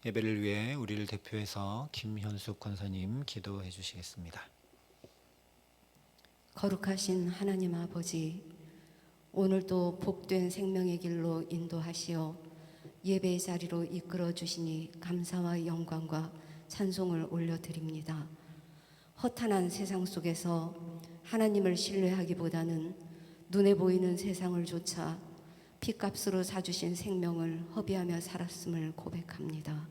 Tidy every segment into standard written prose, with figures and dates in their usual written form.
예배를 위해 우리를 대표해서 김현숙 권사님 기도해 주시겠습니다. 거룩하신 하나님 아버지, 오늘도 복된 생명의 길로 인도하시어 예배의 자리로 이끌어 주시니 감사와 영광과 찬송을 올려드립니다. 허탄한 세상 속에서 하나님을 신뢰하기보다는 눈에 보이는 세상을 좇아 핏값으로 사주신 생명을 허비하며 살았음을 고백합니다.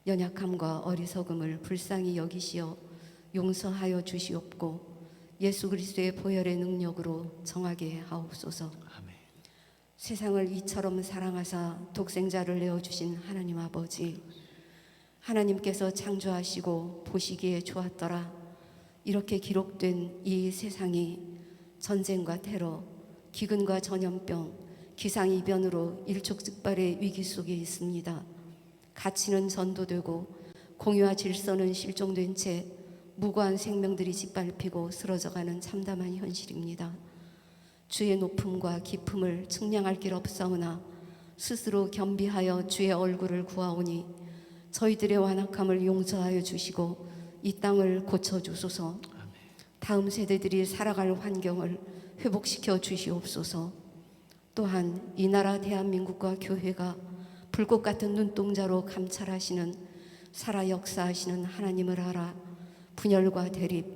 연약함과 어리석음을 불쌍히 여기시어 용서하여 주시옵고 예수 그리스도의 보혈의 능력으로 정하게 하옵소서. 아멘. 세상을 이처럼 사랑하사 독생자를 내어주신 하나님 아버지, 하나님께서 창조하시고 보시기에 좋았더라. 이렇게 기록된 이 세상이 전쟁과 테러, 기근과 전염병, 기상이변으로 일촉즉발의 위기 속에 있습니다. 가치는 전도되고 공유와 질서는 실종된 채 무고한 생명들이 짓밟히고 쓰러져가는 참담한 현실입니다. 주의 높음과 깊음을 측량할 길 없사오나 스스로 겸비하여 주의 얼굴을 구하오니 저희들의 완악함을 용서하여 주시고 이 땅을 고쳐주소서. 다음 세대들이 살아갈 환경을 회복시켜 주시옵소서. 또한 이 나라 대한민국과 교회가 불꽃 같은 눈동자로 감찰하시는 살아 역사하시는 하나님을 알아 분열과 대립,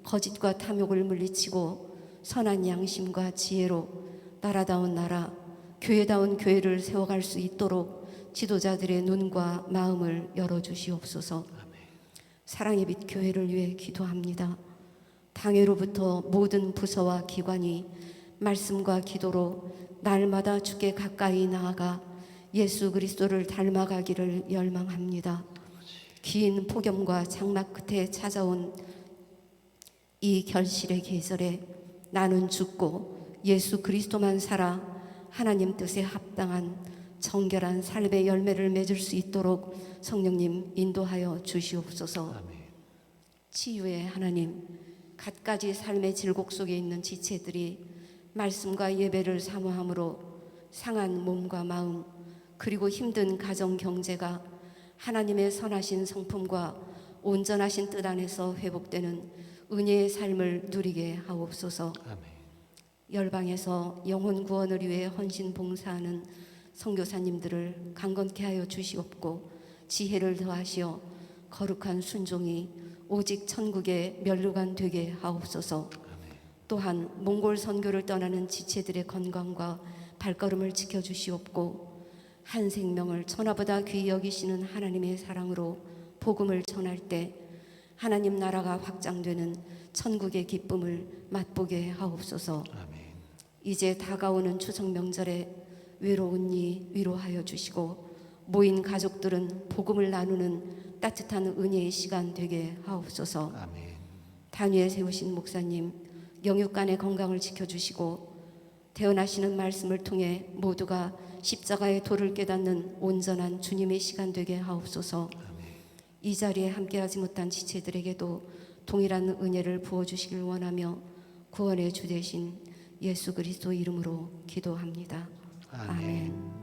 거짓과 탐욕을 물리치고 선한 양심과 지혜로 나라다운 나라, 교회다운 교회를 세워갈 수 있도록 지도자들의 눈과 마음을 열어주시옵소서. 사랑의 빛 교회를 위해 기도합니다. 당회로부터 모든 부서와 기관이 말씀과 기도로 날마다 주께 가까이 나아가 예수 그리스도를 닮아가기를 열망합니다. 긴 폭염과 장막 끝에 찾아온 이 결실의 계절에 나는 죽고 예수 그리스도만 살아 하나님 뜻에 합당한 정결한 삶의 열매를 맺을 수 있도록 성령님 인도하여 주시옵소서. 아멘. 치유의 하나님, 갖가지 삶의 질곡 속에 있는 지체들이 말씀과 예배를 사모함으로 상한 몸과 마음, 그리고 힘든 가정 경제가 하나님의 선하신 성품과 온전하신 뜻 안에서 회복되는 은혜의 삶을 누리게 하옵소서. 아멘. 열방에서 영혼 구원을 위해 헌신 봉사하는 선교사님들을 강건케 하여 주시옵고 지혜를 더하시어 거룩한 순종이 오직 천국의 면류관 되게 하옵소서. 또한 몽골 선교를 떠나는 지체들의 건강과 발걸음을 지켜주시옵고 한 생명을 천하보다 귀히 여기시는 하나님의 사랑으로 복음을 전할 때 하나님 나라가 확장되는 천국의 기쁨을 맛보게 하옵소서. 아멘. 이제 다가오는 추석 명절에 외로운 이 위로하여 주시고 모인 가족들은 복음을 나누는 따뜻한 은혜의 시간 되게 하옵소서. 아멘. 단위에 세우신 목사님 영육간의 건강을 지켜주시고 태어나시는 말씀을 통해 모두가 십자가의 도를 깨닫는 온전한 주님의 시간 되게 하옵소서. 이 자리에 함께하지 못한 지체들에게도 동일한 은혜를 부어주시길 원하며 구원의 주 되신 예수 그리스도 이름으로 기도합니다. 아멘.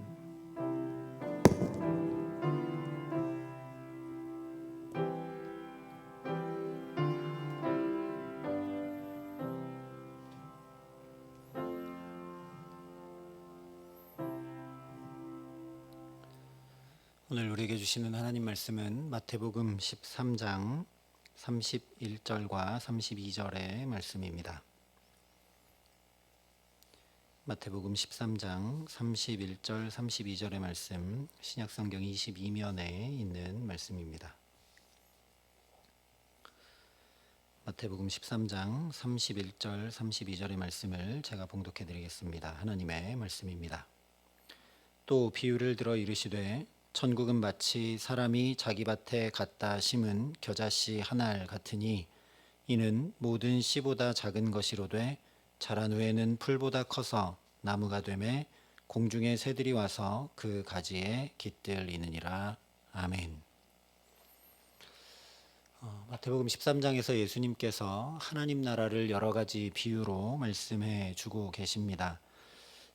오늘 우리에게 주시는 하나님 말씀은 마태복음 13장 31절과 32절의 말씀입니다. 마태복음 13장 31절 32절의 말씀, 신약성경 22면에 있는 말씀입니다. 마태복음 13장 31절 32절의 말씀을 제가 봉독해 드리겠습니다. 하나님의 말씀입니다. 또 비유를 들어 이르시되 천국은 마치 사람이 자기 밭에 갖다 심은 겨자씨 한 알 같으니 이는 모든 씨보다 작은 것이로되 자란 후에는 풀보다 커서 나무가 되매 공중의 새들이 와서 그 가지에 깃들이느니라. 아멘. 마태복음 13장에서 예수님께서 하나님 나라를 여러 가지 비유로 말씀해 주고 계십니다.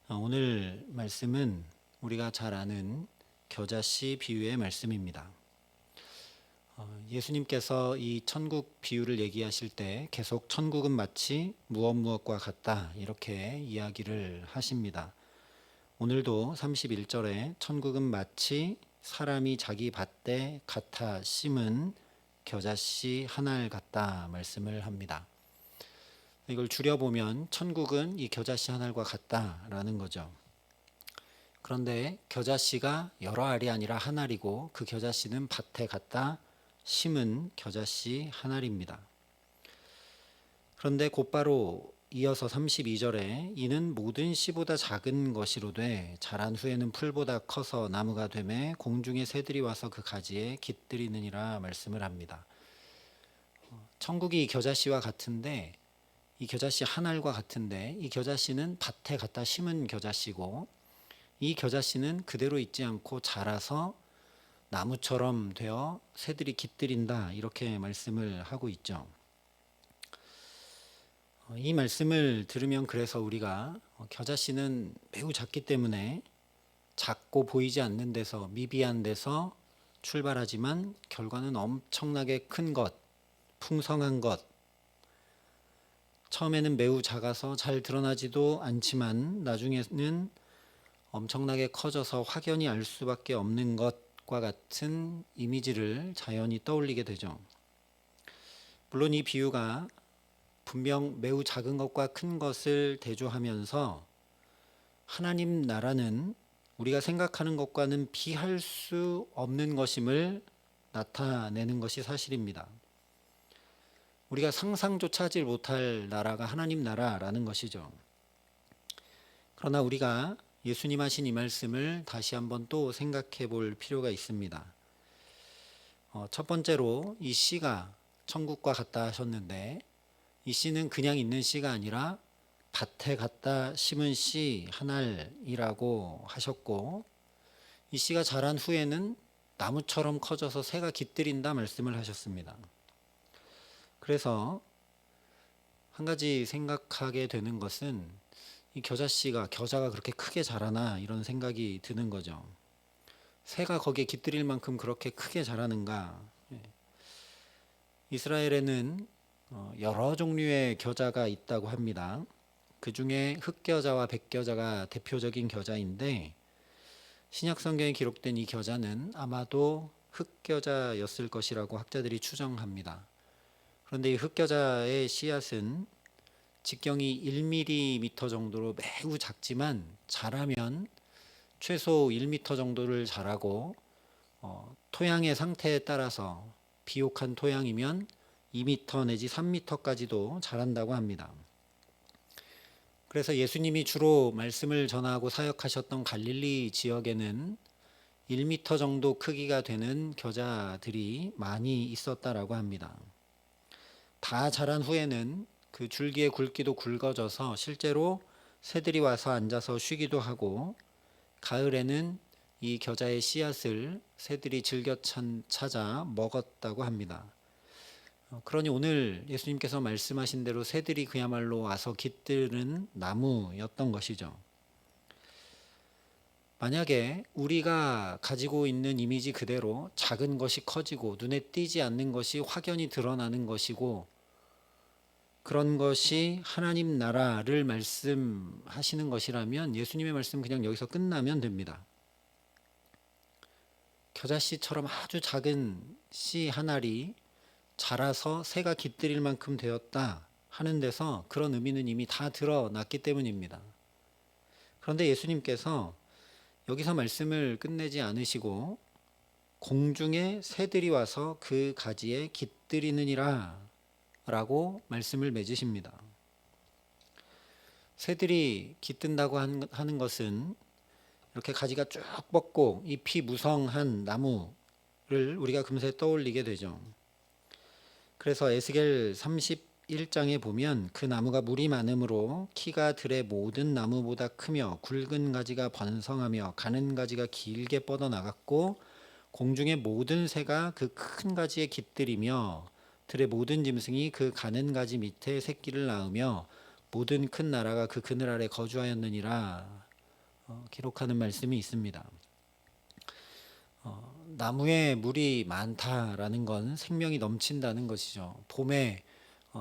오늘 말씀은 우리가 잘 아는 겨자씨 비유의 말씀입니다. 예수님께서 이 천국 비유를 얘기하실 때 계속 천국은 마치 무엇과 같다 이렇게 이야기를 하십니다. 오늘도 31절에 천국은 마치 사람이 자기 밭에 갖다 심은 겨자씨 한 알 같다 말씀을 합니다. 이걸 줄여보면 천국은 이 겨자씨 한 알과 같다라는 거죠. 그런데 겨자씨가 여러 알이 아니라 한 알이고 그 겨자씨는 밭에 갖다 심은 겨자씨 한 알입니다. 그런데 곧바로 이어서 32절에 이는 모든 씨보다 작은 것이로되 자란 후에는 풀보다 커서 나무가 되매 공중의 새들이 와서 그 가지에 깃들이느니라 말씀을 합니다. 천국이 겨자씨와 같은데 이 겨자씨 한 알과 같은데 이 겨자씨는 밭에 갖다 심은 겨자씨고 이 겨자씨는 그대로 있지 않고 자라서 나무처럼 되어 새들이 깃들인다 이렇게 말씀을 하고 있죠. 이 말씀을 들으면 그래서 우리가 겨자씨는 매우 작기 때문에 작고 보이지 않는 데서 미비한 데서 출발하지만 결과는 엄청나게 큰 것, 풍성한 것, 처음에는 매우 작아서 잘 드러나지도 않지만 나중에는 엄청나게 커져서 확연히 알 수밖에 없는 것과 같은 이미지를 자연히 떠올리게 되죠. 물론 이 비유가 분명 매우 작은 것과 큰 것을 대조하면서 하나님 나라는 우리가 생각하는 것과는 비할 수 없는 것임을 나타내는 것이 사실입니다. 우리가 상상조차 하지 못할 나라가 하나님 나라라는 것이죠. 그러나 우리가 예수님 하신 이 말씀을 다시 한번 또 생각해 볼 필요가 있습니다. 첫 번째로 이 씨가 천국과 같다 하셨는데 이 씨는 그냥 있는 씨가 아니라 밭에 갖다 심은 씨 한 알이라고 하셨고 이 씨가 자란 후에는 나무처럼 커져서 새가 깃들인다 말씀을 하셨습니다. 그래서 한 가지 생각하게 되는 것은 이 겨자가 그렇게 크게 자라나 이런 생각이 드는 거죠. 새가 거기에 깃들일 만큼 그렇게 크게 자라는가? 이스라엘에는 여러 종류의 겨자가 있다고 합니다. 그 중에 흑겨자와 백겨자가 대표적인 겨자인데 신약 성경에 기록된 이 겨자는 아마도 흑겨자였을 것이라고 학자들이 추정합니다. 그런데 이 흑겨자의 씨앗은 직경이 1mm 정도로 매우 작지만 자라면 최소 1m 정도를 자라고 토양의 상태에 따라서 비옥한 토양이면 2m 내지 3m까지도 자란다고 합니다. 그래서 예수님이 주로 말씀을 전하고 사역하셨던 갈릴리 지역에는 1m 정도 크기가 되는 겨자들이 많이 있었다라고 합니다. 다 자란 후에는 그 줄기의 굵기도 굵어져서 실제로 새들이 와서 앉아서 쉬기도 하고 가을에는 이 겨자의 씨앗을 새들이 즐겨 찾아 먹었다고 합니다. 그러니 오늘 예수님께서 말씀하신 대로 새들이 그야말로 와서 깃드는 나무였던 것이죠. 만약에 우리가 가지고 있는 이미지 그대로 작은 것이 커지고 눈에 띄지 않는 것이 확연히 드러나는 것이고 그런 것이 하나님 나라를 말씀하시는 것이라면 예수님의 말씀 그냥 여기서 끝나면 됩니다. 겨자씨처럼 아주 작은 씨 한 알이 자라서 새가 깃들일 만큼 되었다 하는 데서 그런 의미는 이미 다 드러났기 때문입니다. 그런데 예수님께서 여기서 말씀을 끝내지 않으시고 공중에 새들이 와서 그 가지에 깃들이느니라 라고 말씀을 맺으십니다. 새들이 깃든다고 하는 것은 이렇게 가지가 쭉 뻗고 잎이 무성한 나무를 우리가 금세 떠올리게 되죠. 그래서 에스겔 31장에 보면 그 나무가 물이 많음으로 키가 들의 모든 나무보다 크며 굵은 가지가 번성하며 가는 가지가 길게 뻗어나갔고 공중의 모든 새가 그 큰 가지에 깃들이며 들의 모든 짐승이 그 가는 가지 밑에 새끼를 낳으며 모든 큰 나라가 그 그늘 아래 거주하였느니라 기록하는 말씀이 있습니다. 나무에 물이 많다라는 건 생명이 넘친다는 것이죠. 봄에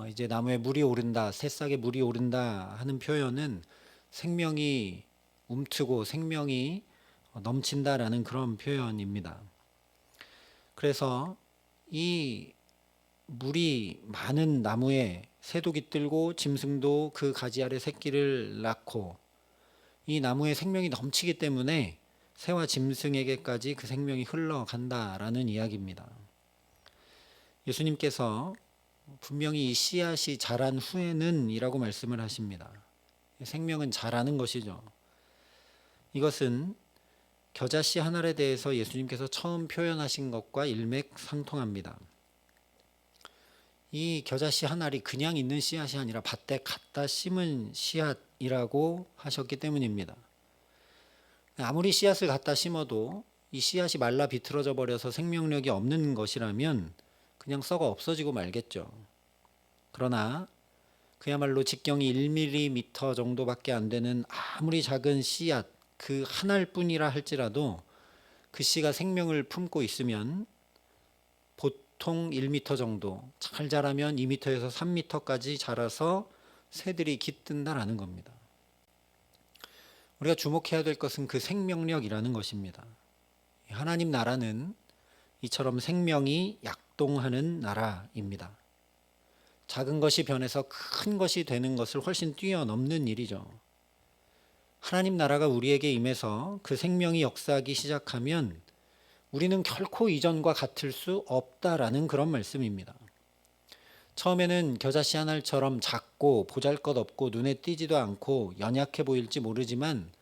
이제 나무에 물이 오른다, 새싹에 물이 오른다 하는 표현은 생명이 움트고 생명이 넘친다라는 그런 표현입니다. 그래서 이 물이 많은 나무에 새도 깃들고 짐승도 그 가지 아래 새끼를 낳고 이 나무에 생명이 넘치기 때문에 새와 짐승에게까지 그 생명이 흘러간다라는 이야기입니다. 예수님께서 분명히 이 씨앗이 자란 후에는 이라고 말씀을 하십니다. 생명은 자라는 것이죠. 이것은 겨자씨 한 알에 대해서 예수님께서 처음 표현하신 것과 일맥상통합니다. 이 겨자씨 한 알이 그냥 있는 씨앗이 아니라 밭에 갖다 심은 씨앗이라고 하셨기 때문입니다. 아무리 씨앗을 갖다 심어도 이 씨앗이 말라 비틀어져 버려서 생명력이 없는 것이라면 그냥 썩어 없어지고 말겠죠. 그러나 그야말로 직경이 1mm 정도밖에 안 되는 아무리 작은 씨앗 그 한 알뿐이라 할지라도 그 씨가 생명을 품고 있으면 보통 1m 정도, 잘 자라면 2m에서 3m까지 자라서 새들이 깃든다라는 겁니다. 우리가 주목해야 될 것은 그 생명력이라는 것입니다. 하나님 나라는 이처럼 생명이 약동하는 나라입니다. 작은 것이 변해서 큰 것이 되는 것을 훨씬 뛰어넘는 일이죠. 하나님 나라가 우리에게 임해서 그 생명이 역사하기 시작하면 우리는 결코 이전과 같을 수 없다라는 그런 말씀입니다. 처음에는 겨자씨 한 알처럼 작고 보잘것없고 눈에 띄지도 않고 연약해 보일지 모르지만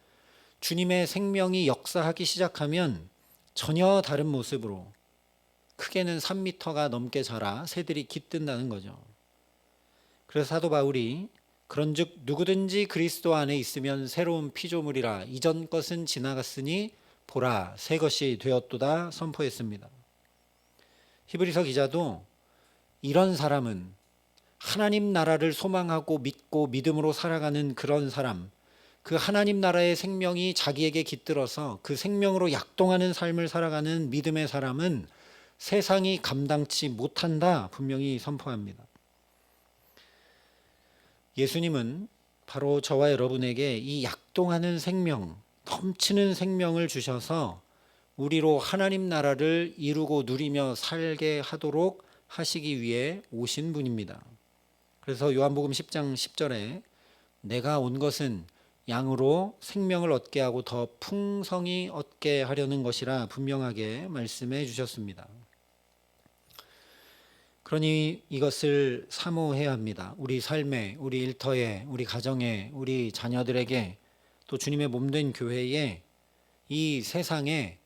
주님의 생명이 역사하기 시작하면 전혀 다른 모습으로 크게는 3m가 넘게 자라 새들이 깃든다는 거죠. 그래서 사도 바울이 그런즉 누구든지 그리스도 안에 있으면 새로운 피조물이라 이전 것은 지나갔으니 보라 새 것이 되었도다 선포했습니다. 히브리서 기자도 이런 사람은 하나님 나라를 소망하고 믿고 믿음으로 살아가는 그런 사람, 그 하나님 나라의 생명이 자기에게 깃들어서 그 생명으로 약동하는 삶을 살아가는 믿음의 사람은 세상이 감당치 못한다 분명히 선포합니다. 예수님은 바로 저와 여러분에게 이 약동하는 생명, 넘치는 생명을 주셔서 우리로 하나님 나라를 이루고 누리며 살게 하도록 하시기 위해 오신 분입니다. 그래서 요한복음 10장 10절에 내가 온 것은 양으로 생명을 얻게 하고 더 풍성히 얻게 하려는 것이라 분명하게 말씀해 주셨습니다. 그러니 이것을 사모해야 합니다. 우리 삶에, 우리 일터에, 우리 가정에, 우리 자녀들에게 또 주님의 몸된 교회에 이 세상에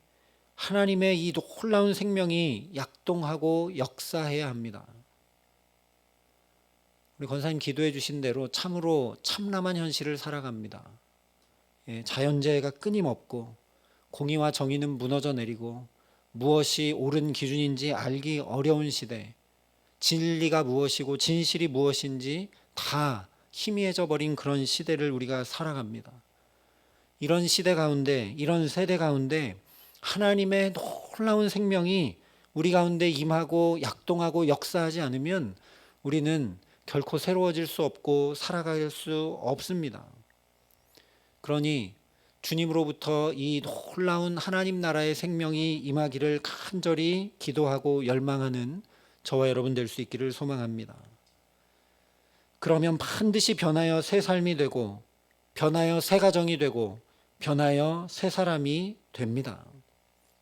하나님의 이 놀라운 생명이 약동하고 역사해야 합니다. 우리 권사님 기도해 주신 대로 참으로 참담한 현실을 살아갑니다. 자연재해가 끊임없고 공의와 정의는 무너져 내리고 무엇이 옳은 기준인지 알기 어려운 시대, 진리가 무엇이고 진실이 무엇인지 다 희미해져 버린 그런 시대를 우리가 살아갑니다. 이런 시대 가운데, 이런 세대 가운데 하나님의 놀라운 생명이 우리 가운데 임하고 약동하고 역사하지 않으면 우리는 결코 새로워질 수 없고 살아갈 수 없습니다. 그러니 주님으로부터 이 놀라운 하나님 나라의 생명이 임하기를 간절히 기도하고 열망하는 저와 여러분 될 수 있기를 소망합니다. 그러면 반드시 변하여 새 삶이 되고 변하여 새 가정이 되고 변하여 새 사람이 됩니다.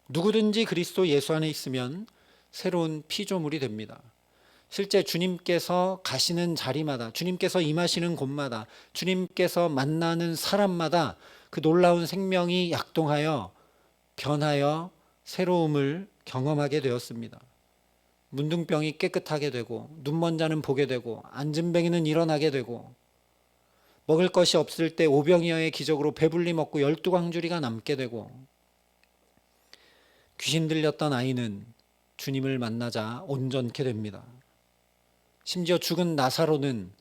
누구든지 그리스도 예수 안에 있으면 새로운 피조물이 됩니다. 실제 주님께서 가시는 자리마다, 주님께서 임하시는 곳마다, 주님께서 만나는 사람마다 그 놀라운 생명이 약동하여 변하여 새로움을 경험하게 되었습니다. 문둥병이 깨끗하게 되고 눈먼 자는 보게 되고 앉은뱅이는 일어나게 되고 먹을 것이 없을 때 오병이어의 기적으로 배불리 먹고 12광주리가 남게 되고 귀신 들렸던 아이는 주님을 만나자 온전케 됩니다. 심지어 죽은 나사로는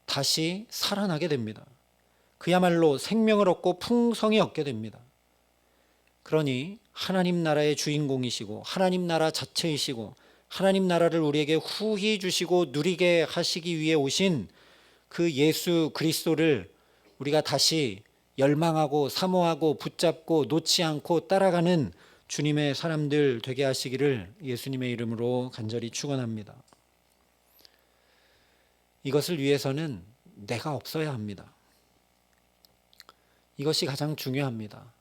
다시 살아나게 됩니다. 그야말로 생명을 얻고 풍성히 얻게 됩니다. 그러니 하나님 나라의 주인공이시고 하나님 나라 자체이시고 하나님 나라를 우리에게 후히 주시고 누리게 하시기 위해 오신 그 예수 그리스도를 우리가 다시 열망하고 사모하고 붙잡고 놓지 않고 따라가는 주님의 사람들 되게 하시기를 예수님의 이름으로 간절히 축원합니다. 이것을 위해서는 내가 없어야 합니다. 이것이 가장 중요합니다.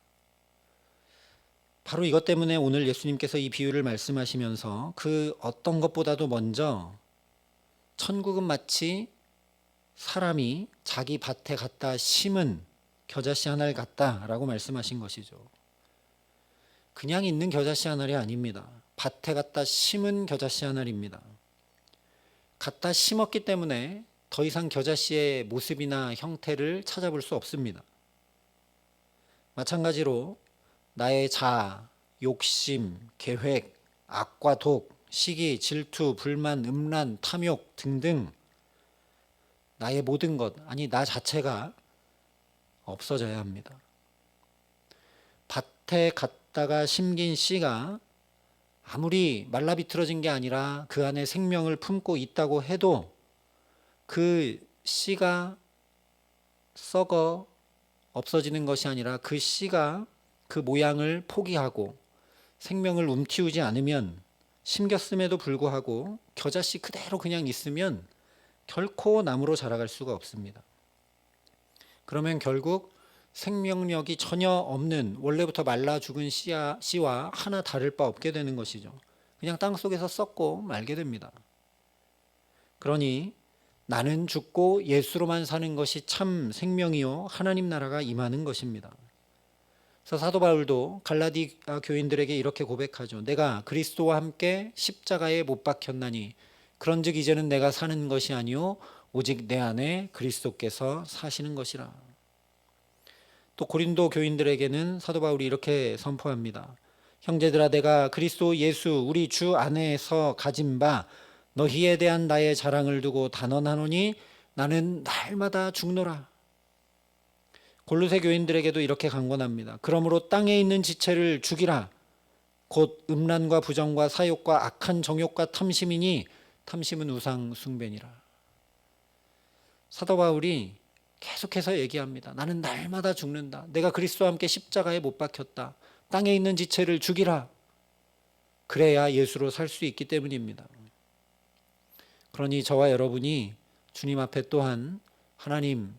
바로 이것 때문에 오늘 예수님께서 이 비유를 말씀하시면서 그 어떤 것보다도 먼저 천국은 마치 사람이 자기 밭에 갖다 심은 겨자씨 한 알 같다라고 말씀하신 것이죠. 그냥 있는 겨자씨 한 알이 아닙니다. 밭에 갖다 심은 겨자씨 한 알입니다. 갖다 심었기 때문에 더 이상 겨자씨의 모습이나 형태를 찾아볼 수 없습니다. 마찬가지로 나의 자아, 욕심, 계획, 악과 독, 시기, 질투, 불만, 음란, 탐욕 등등 나의 모든 것, 아니 나 자체가 없어져야 합니다. 밭에 갖다가 심긴 씨가 아무리 말라비틀어진 게 아니라 그 안에 생명을 품고 있다고 해도 그 씨가 썩어 없어지는 것이 아니라 그 씨가 그 모양을 포기하고 생명을 움틔우지 않으면 심겼음에도 불구하고 겨자씨 그대로 그냥 있으면 결코 나무로 자라갈 수가 없습니다. 그러면 결국 생명력이 전혀 없는 원래부터 말라 죽은 씨와 하나 다를 바 없게 되는 것이죠. 그냥 땅속에서 썩고 말게 됩니다. 그러니 나는 죽고 예수로만 사는 것이 참 생명이요 하나님 나라가 임하는 것입니다. 그래서 사도 바울도 갈라디아 교인들에게 이렇게 고백하죠. 내가 그리스도와 함께 십자가에 못 박혔나니 그런즉 이제는 내가 사는 것이 아니요 오직 내 안에 그리스도께서 사시는 것이라. 또 고린도 교인들에게는 사도 바울이 이렇게 선포합니다. 형제들아 내가 그리스도 예수 우리 주 안에서 가진 바 너희에 대한 나의 자랑을 두고 단언하노니 나는 날마다 죽노라. 골로새 교인들에게도 이렇게 강권합니다. 그러므로 땅에 있는 지체를 죽이라. 곧 음란과 부정과 사욕과 악한 정욕과 탐심이니 탐심은 우상 숭배니라. 사도 바울이 계속해서 얘기합니다. 나는 날마다 죽는다. 내가 그리스도와 함께 십자가에 못 박혔다. 땅에 있는 지체를 죽이라. 그래야 예수로 살 수 있기 때문입니다. 그러니 저와 여러분이 주님 앞에 또한 하나님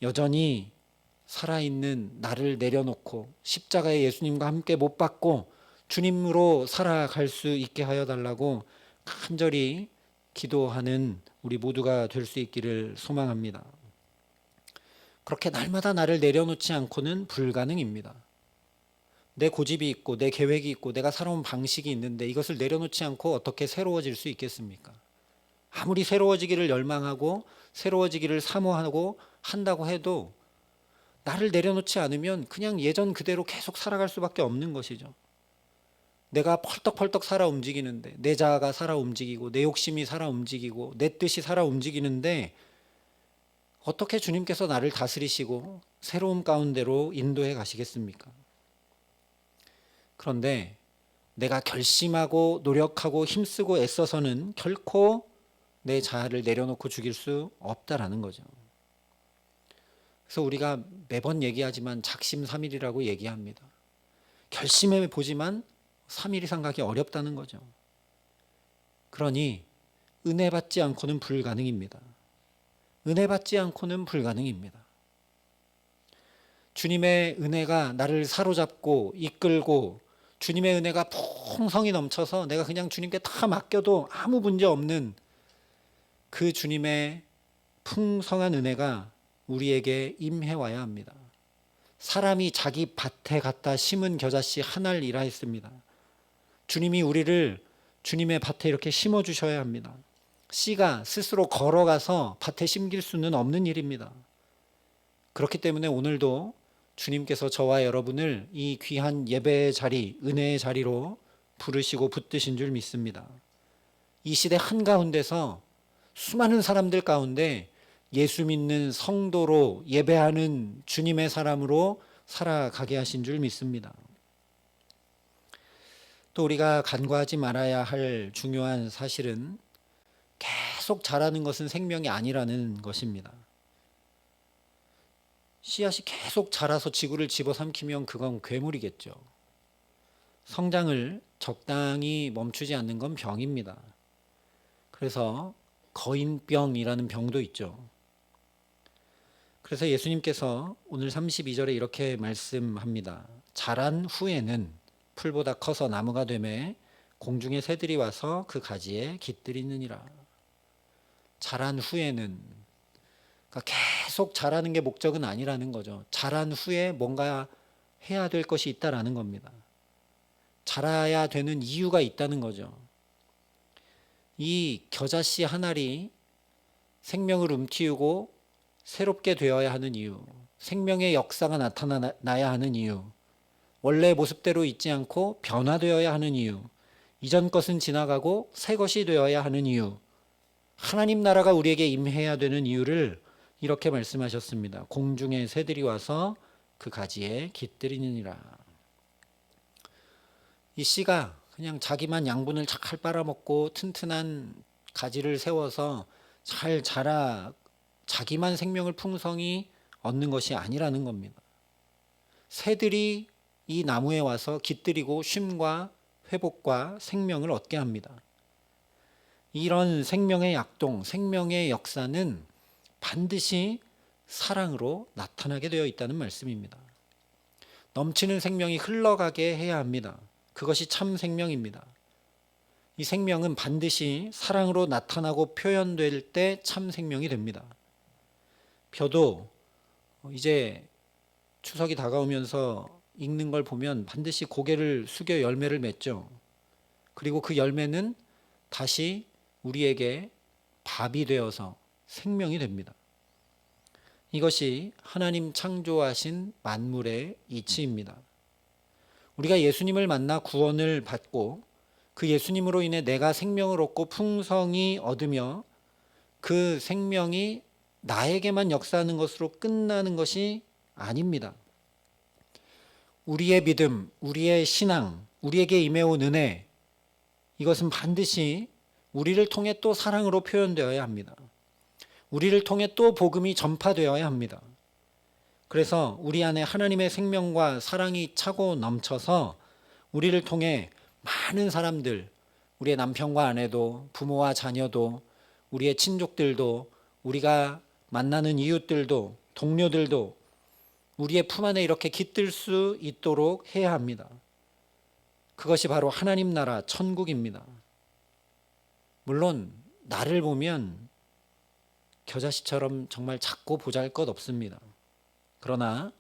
여전히 살아있는 나를 내려놓고 십자가에 예수님과 함께 못 박고 주님으로 살아갈 수 있게 하여 달라고 간절히 기도하는 우리 모두가 될 수 있기를 소망합니다. 그렇게 날마다 나를 내려놓지 않고는 불가능입니다. 내 고집이 있고 내 계획이 있고 내가 살아온 방식이 있는데 이것을 내려놓지 않고 어떻게 새로워질 수 있겠습니까? 아무리 새로워지기를 열망하고 새로워지기를 사모하고 한다고 해도 나를 내려놓지 않으면 그냥 예전 그대로 계속 살아갈 수밖에 없는 것이죠. 내가 펄떡펄떡 살아 움직이는데 내 자아가 살아 움직이고 내 욕심이 살아 움직이고 내 뜻이 살아 움직이는데 어떻게 주님께서 나를 다스리시고 새로운 가운데로 인도해 가시겠습니까? 그런데 내가 결심하고 노력하고 힘쓰고 애써서는 결코 내 자아를 내려놓고 죽일 수 없다라는 거죠. 그래서 우리가 매번 얘기하지만 작심삼일이라고 얘기합니다. 결심해 보지만 3일 이상 가기 어렵다는 거죠. 그러니 은혜 받지 않고는 불가능입니다. 은혜 받지 않고는 불가능입니다. 주님의 은혜가 나를 사로잡고 이끌고 주님의 은혜가 풍성히 넘쳐서 내가 그냥 주님께 다 맡겨도 아무 문제 없는 그 주님의 풍성한 은혜가 우리에게 임해와야 합니다. 사람이 자기 밭에 갖다 심은 겨자씨 한 알이라 했습니다. 주님이 우리를 주님의 밭에 이렇게 심어주셔야 합니다. 씨가 스스로 걸어가서 밭에 심길 수는 없는 일입니다. 그렇기 때문에 오늘도 주님께서 저와 여러분을 이 귀한 예배의 자리, 은혜의 자리로 부르시고 붙드신 줄 믿습니다. 이 시대 한가운데서 수많은 사람들 가운데 예수 믿는 성도로 예배하는 주님의 사람으로 살아가게 하신 줄 믿습니다. 또 우리가 간과하지 말아야 할 중요한 사실은 계속 자라는 것은 생명이 아니라는 것입니다. 씨앗이 계속 자라서 지구를 집어삼키면 그건 괴물이겠죠. 성장을 적당히 멈추지 않는 건 병입니다. 그래서 거인병이라는 병도 있죠. 그래서 예수님께서 오늘 32절에 이렇게 말씀합니다. 자란 후에는 풀보다 커서 나무가 되매 공중의 새들이 와서 그 가지에 깃들이느니라. 자란 후에는, 그러니까 계속 자라는 게 목적은 아니라는 거죠. 자란 후에 뭔가 해야 될 것이 있다라는 겁니다. 자라야 되는 이유가 있다는 거죠. 이 겨자씨 한 알이 생명을 움키우고 새롭게 되어야 하는 이유, 생명의 역사가 나타나야 하는 이유, 원래 모습대로 있지 않고 변화되어야 하는 이유, 이전 것은 지나가고 새 것이 되어야 하는 이유, 하나님 나라가 우리에게 임해야 되는 이유를 이렇게 말씀하셨습니다. 공중의 새들이 와서 그 가지에 깃들이느니라. 이 씨가 그냥 자기만 양분을 잘 빨아먹고 튼튼한 가지를 세워서 잘 자라 자기만 생명을 풍성히 얻는 것이 아니라는 겁니다. 새들이 이 나무에 와서 깃들이고 쉼과 회복과 생명을 얻게 합니다. 이런 생명의 약동, 생명의 역사는 반드시 사랑으로 나타나게 되어 있다는 말씀입니다. 넘치는 생명이 흘러가게 해야 합니다. 그것이 참 생명입니다. 이 생명은 반드시 사랑으로 나타나고 표현될 때 참 생명이 됩니다. 벼도 이제 추석이 다가오면서 익는 걸 보면 반드시 고개를 숙여 열매를 맺죠. 그리고 그 열매는 다시 우리에게 밥이 되어서 생명이 됩니다. 이것이 하나님 창조하신 만물의 이치입니다. 우리가 예수님을 만나 구원을 받고 그 예수님으로 인해 내가 생명을 얻고 풍성히 얻으며 그 생명이 나에게만 역사하는 것으로 끝나는 것이 아닙니다. 우리의 믿음, 우리의 신앙, 우리에게 임해온 은혜, 이것은 반드시 우리를 통해 또 사랑으로 표현되어야 합니다. 우리를 통해 또 복음이 전파되어야 합니다. 그래서 우리 안에 하나님의 생명과 사랑이 차고 넘쳐서 우리를 통해 많은 사람들, 우리의 남편과 아내도, 부모와 자녀도, 우리의 친족들도, 우리가 만나는 이웃들도, 동료들도 우리의 품 안에 이렇게 깃들 수 있도록 해야 합니다. 그것이 바로 하나님 나라 천국입니다. 물론 나를 보면 겨자씨처럼 정말 작고 보잘것 없습니다. 그러나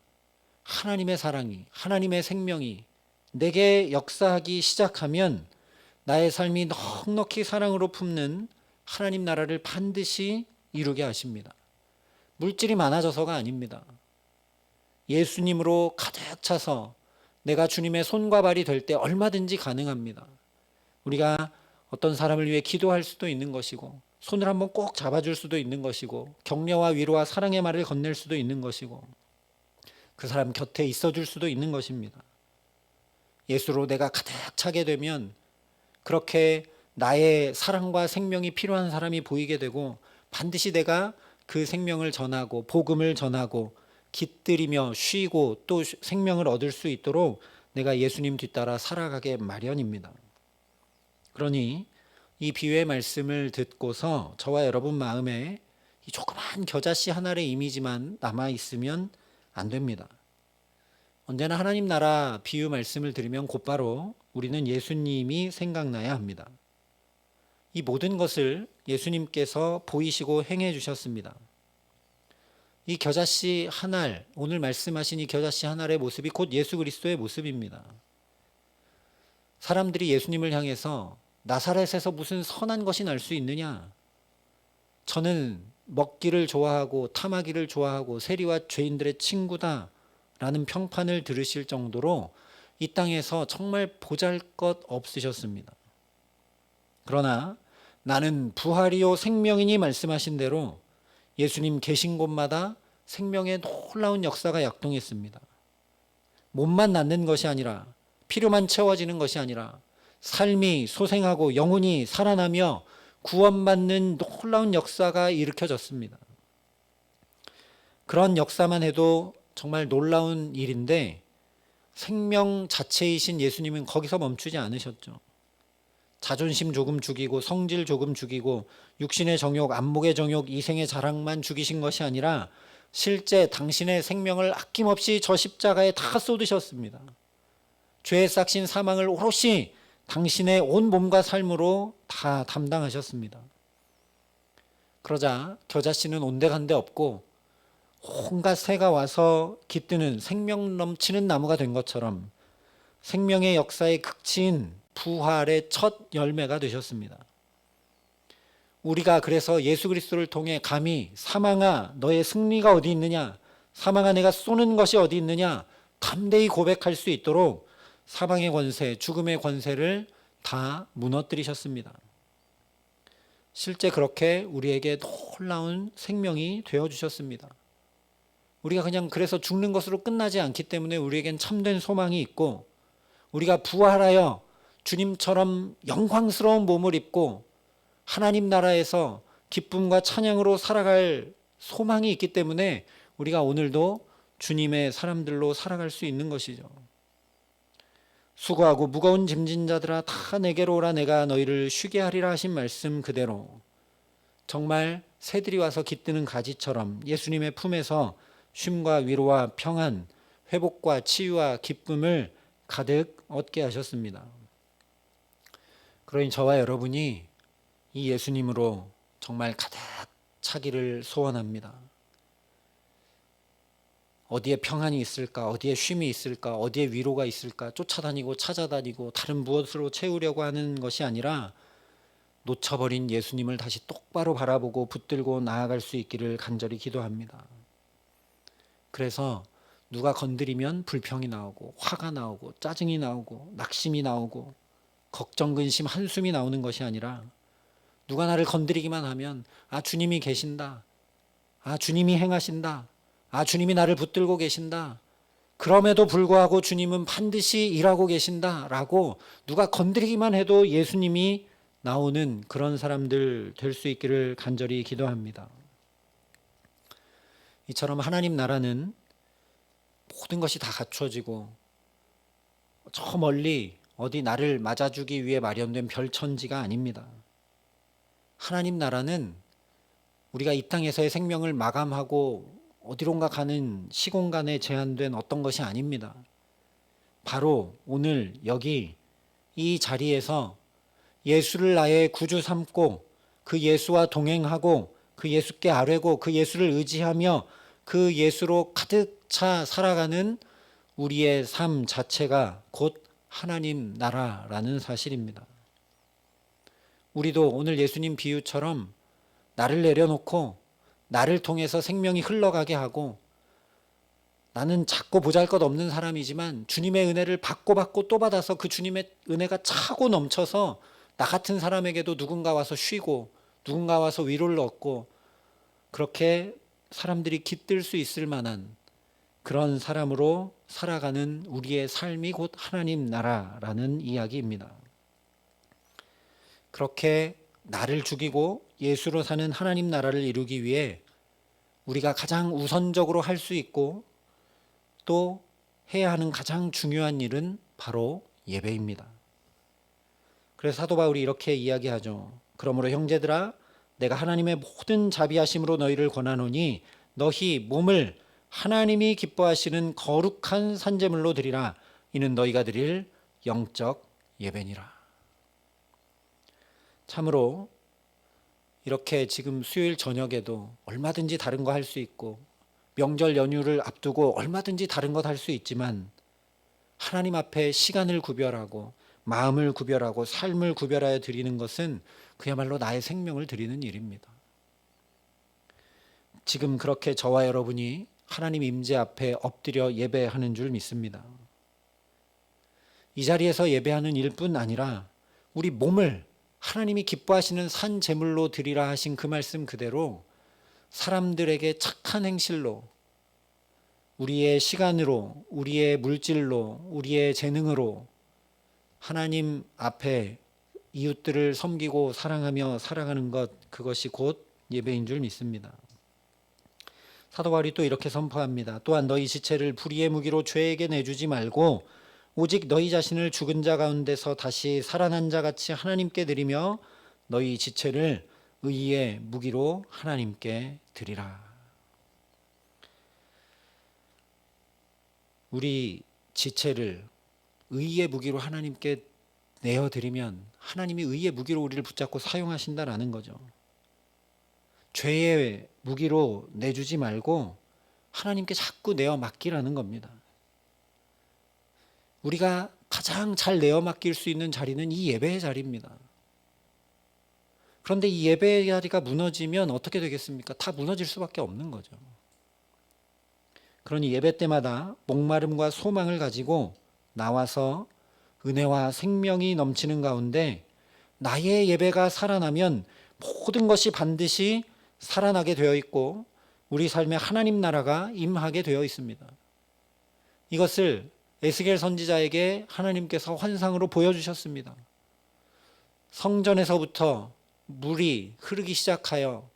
하나님의 사랑이, 하나님의 생명이 내게 역사하기 시작하면 나의 삶이 넉넉히 사랑으로 품는 하나님 나라를 반드시 이루게 하십니다. 물질이 많아져서가 아닙니다. 예수님으로 가득 차서 내가 주님의 손과 발이 될 때 얼마든지 가능합니다. 우리가 어떤 사람을 위해 기도할 수도 있는 것이고, 손을 한번 꼭 잡아줄 수도 있는 것이고, 격려와 위로와 사랑의 말을 건넬 수도 있는 것이고, 그 사람 곁에 있어줄 수도 있는 것입니다. 예수로 내가 가득 차게 되면 그렇게 나의 사랑과 생명이 필요한 사람이 보이게 되고, 반드시 내가 그 생명을 전하고 복음을 전하고 깃들이며 쉬고 또 생명을 얻을 수 있도록 내가 예수님 뒤따라 살아가게 마련입니다. 그러니 이 비유의 말씀을 듣고서 저와 여러분 마음에 이 조그만 겨자씨 한 알의 이미지만 남아 있으면 안 됩니다. 언제나 하나님 나라 비유 말씀을 들으면 곧바로 우리는 예수님이 생각나야 합니다. 이 모든 것을 예수님께서 보이시고 행해 주셨습니다. 이 겨자씨 한 알, 오늘 말씀하신 이 겨자씨 한 알의 모습이 곧 예수 그리스도의 모습입니다. 사람들이 예수님을 향해서 나사렛에서 무슨 선한 것이 날 수 있느냐? 저는 먹기를 좋아하고 탐하기를 좋아하고 세리와 죄인들의 친구다 라는 평판을 들으실 정도로 이 땅에서 정말 보잘것 없으셨습니다. 그러나 나는 부활이요 생명이니 말씀하신 대로 예수님 계신 곳마다 생명의 놀라운 역사가 약동했습니다. 몸만 낫는 것이 아니라, 필요만 채워지는 것이 아니라 삶이 소생하고 영혼이 살아나며 구원받는 놀라운 역사가 일으켜졌습니다. 그런 역사만 해도 정말 놀라운 일인데 생명 자체이신 예수님은 거기서 멈추지 않으셨죠. 자존심 조금 죽이고 성질 조금 죽이고 육신의 정욕, 안목의 정욕, 이생의 자랑만 죽이신 것이 아니라 실제 당신의 생명을 아낌없이 저 십자가에 다 쏟으셨습니다. 죄의 싹신 사망을 오롯이 당신의 온 몸과 삶으로 다 담당하셨습니다. 그러자 겨자씨는 온데간데 없고 온갖 새가 와서 깃드는 생명 넘치는 나무가 된 것처럼 생명의 역사의 극치인 부활의 첫 열매가 되셨습니다. 우리가 그래서 예수 그리스도를 통해 감히 사망아 너의 승리가 어디 있느냐, 사망아 내가 쏘는 것이 어디 있느냐 담대히 고백할 수 있도록 사망의 권세, 죽음의 권세를 다 무너뜨리셨습니다. 실제 그렇게 우리에게 놀라운 생명이 되어주셨습니다. 우리가 그냥 그래서 죽는 것으로 끝나지 않기 때문에 우리에겐 참된 소망이 있고, 우리가 부활하여 주님처럼 영광스러운 몸을 입고 하나님 나라에서 기쁨과 찬양으로 살아갈 소망이 있기 때문에 우리가 오늘도 주님의 사람들로 살아갈 수 있는 것이죠. 수고하고 무거운 짐진 자들아 다 내게로 오라 내가 너희를 쉬게 하리라 하신 말씀 그대로 정말 새들이 와서 깃드는 가지처럼 예수님의 품에서 쉼과 위로와 평안, 회복과 치유와 기쁨을 가득 얻게 하셨습니다. 그러니 저와 여러분이 이 예수님으로 정말 가득 차기를 소원합니다. 어디에 평안이 있을까? 어디에 쉼이 있을까? 어디에 위로가 있을까? 쫓아다니고 찾아다니고 다른 무엇으로 채우려고 하는 것이 아니라 놓쳐버린 예수님을 다시 똑바로 바라보고 붙들고 나아갈 수 있기를 간절히 기도합니다. 그래서 누가 건드리면 불평이 나오고 화가 나오고 짜증이 나오고 낙심이 나오고 걱정, 근심, 한숨이 나오는 것이 아니라 누가 나를 건드리기만 하면 아 주님이 계신다. 아 주님이 행하신다. 아 주님이 나를 붙들고 계신다. 그럼에도 불구하고 주님은 반드시 일하고 계신다 라고 누가 건드리기만 해도 예수님이 나오는 그런 사람들 될 수 있기를 간절히 기도합니다. 이처럼 하나님 나라는 모든 것이 다 갖춰지고 저 멀리 어디 나를 맞아주기 위해 마련된 별천지가 아닙니다. 하나님 나라는 우리가 이 땅에서의 생명을 마감하고 어디론가 가는 시공간에 제한된 어떤 것이 아닙니다. 바로 오늘 여기 이 자리에서 예수를 나의 구주 삼고 그 예수와 동행하고 그 예수께 아뢰고 그 예수를 의지하며 그 예수로 가득 차 살아가는 우리의 삶 자체가 곧 하나님 나라라는 사실입니다. 우리도 오늘 예수님 비유처럼 나를 내려놓고 나를 통해서 생명이 흘러가게 하고 나는 작고 보잘것없는 사람이지만 주님의 은혜를 받고 또 받아서 그 주님의 은혜가 차고 넘쳐서 나 같은 사람에게도 누군가 와서 쉬고 누군가 와서 위로를 얻고 그렇게 사람들이 깃들 수 있을 만한 그런 사람으로 살아가는 우리의 삶이 곧 하나님 나라라는 이야기입니다. 그렇게 나를 죽이고 예수로 사는 하나님 나라를 이루기 위해 우리가 가장 우선적으로 할 수 있고 또 해야 하는 가장 중요한 일은 바로 예배입니다. 그래서 사도 바울이 이렇게 이야기하죠. 그러므로 형제들아 내가 하나님의 모든 자비하심으로 너희를 권하노니 너희 몸을 하나님이 기뻐하시는 거룩한 산제물로 드리라. 이는 너희가 드릴 영적 예배니라. 참으로 이렇게 지금 수요일 저녁에도 얼마든지 다른 거 할 수 있고 명절 연휴를 앞두고 얼마든지 다른 것 할 수 있지만 하나님 앞에 시간을 구별하고 마음을 구별하고 삶을 구별하여 드리는 것은 그야말로 나의 생명을 드리는 일입니다. 지금 그렇게 저와 여러분이 하나님 임재 앞에 엎드려 예배하는 줄 믿습니다. 이 자리에서 예배하는 일뿐 아니라 우리 몸을 하나님이 기뻐하시는 산 제물로 드리라 하신 그 말씀 그대로 사람들에게 착한 행실로 우리의 시간으로 우리의 물질로 우리의 재능으로 하나님 앞에 이웃들을 섬기고 사랑하며 살아가는 것, 그것이 곧 예배인 줄 믿습니다. 사도 바울이 또 이렇게 선포합니다. 또한 너희 지체를 불의의 무기로 죄에게 내주지 말고 오직 너희 자신을 죽은 자 가운데서 다시 살아난 자 같이 하나님께 드리며 너희 지체를 의의 무기로 하나님께 드리라. 우리 지체를 의의 무기로 하나님께 내어드리면 하나님이 의의 무기로 우리를 붙잡고 사용하신다라는 거죠. 죄의 무기로 내주지 말고 하나님께 자꾸 내어 맡기라는 겁니다. 우리가 가장 잘 내어 맡길 수 있는 자리는 이 예배의 자리입니다. 그런데 이 예배의 자리가 무너지면 어떻게 되겠습니까? 다 무너질 수밖에 없는 거죠. 그러니 예배 때마다 목마름과 소망을 가지고 나와서 은혜와 생명이 넘치는 가운데 나의 예배가 살아나면 모든 것이 반드시 살아나게 되어 있고 우리 삶에 하나님 나라가 임하게 되어 있습니다. 이것을 에스겔 선지자에게 하나님께서 환상으로 보여주셨습니다. 성전에서부터 물이 흐르기 시작하여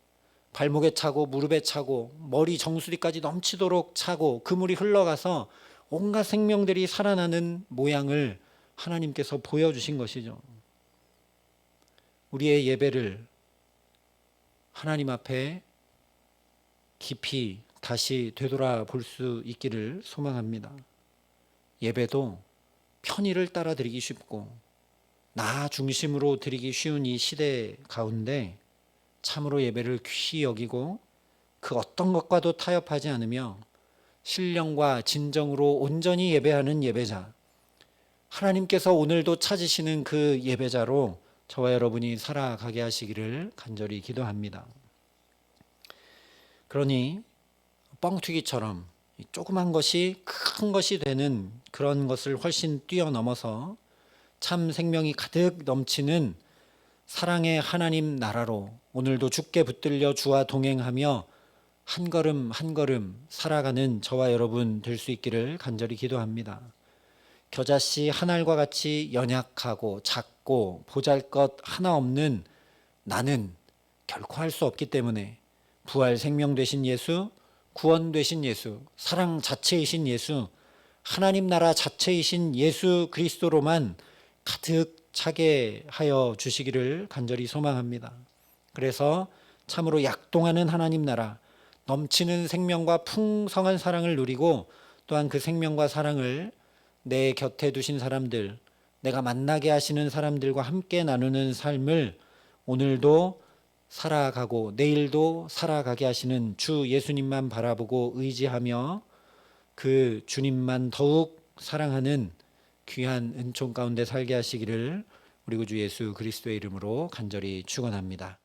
발목에 차고 무릎에 차고 머리 정수리까지 넘치도록 차고 그 물이 흘러가서 온갖 생명들이 살아나는 모양을 하나님께서 보여주신 것이죠. 우리의 예배를 하나님 앞에 깊이 다시 되돌아볼 수 있기를 소망합니다. 예배도 편의를 따라 드리기 쉽고 나 중심으로 드리기 쉬운 이 시대 가운데 참으로 예배를 귀히 여기고 그 어떤 것과도 타협하지 않으며 신령과 진정으로 온전히 예배하는 예배자, 하나님께서 오늘도 찾으시는 그 예배자로 저와 여러분이 살아가게 하시기를 간절히 기도합니다. 그러니 뻥튀기처럼 조그만 것이 큰 것이 되는 그런 것을 훨씬 뛰어넘어서 참 생명이 가득 넘치는 사랑의 하나님 나라로 오늘도 주께 붙들려 주와 동행하며 한 걸음 한 걸음 살아가는 저와 여러분 될 수 있기를 간절히 기도합니다. 겨자씨 한 알과 같이 연약하고 작고 보잘것 하나 없는 나는 결코 할 수 없기 때문에 부활 생명 되신 예수, 구원 되신 예수, 사랑 자체이신 예수, 하나님 나라 자체이신 예수 그리스도로만 가득 차게 하여 주시기를 간절히 소망합니다. 그래서 참으로 약동하는 하나님 나라, 넘치는 생명과 풍성한 사랑을 누리고 또한 그 생명과 사랑을 내 곁에 두신 사람들, 내가 만나게 하시는 사람들과 함께 나누는 삶을 오늘도 살아가고 내일도 살아가게 하시는 주 예수님만 바라보고 의지하며 그 주님만 더욱 사랑하는 귀한 은총 가운데 살게 하시기를 우리 구주 예수 그리스도의 이름으로 간절히 축원합니다.